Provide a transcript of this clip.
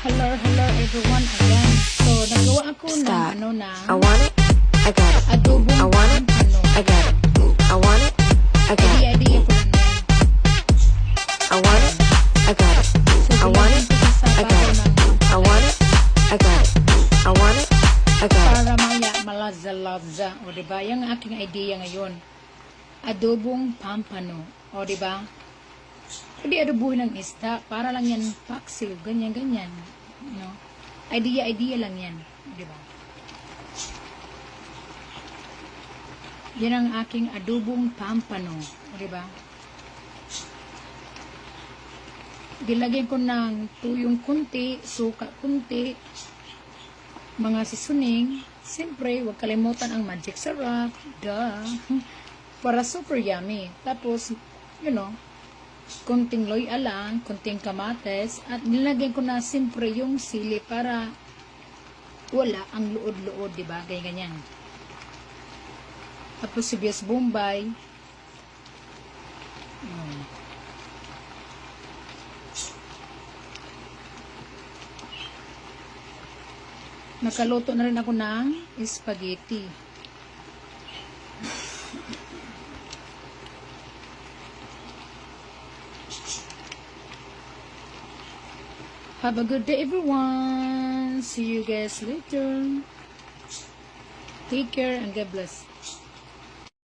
Hello everyone again. So, nagawa ako ng Stop. na I want it. I got it. adobong I want it. I got it. I want it. I got it. Idea ko lang yan. I want it. I got it. So, I want it. bilangin ko sa I got sabaw it. ng I want it. I got it. I want it. I got it. para maya malaza-laza. O, diba? Yung aking idea ngayon. Adobong pampano. O, diba? Pwede adobuhin ng isda. Para lang yan paksiw. Ganyan-ganyan. No? Idea lang yan. O, diba? Yan ang aking adobong pampano. O, diba? Dilagyan ko ng tuyong kunti, suka kunti, mga seasoning. Siyempre, huwag kalimutan ang magic sarap. Duh. Para super yummy. Tapos, you know, kunting loy alang, kunting kamates, at nilagyan ko na siyempre yung sili para wala ang luod-luod, diba? Ganyan. Tapos sibuyas bombay. Nakaluto na rin ako ng spaghetti. Have a good day everyone. See you guys later. Take care and God bless.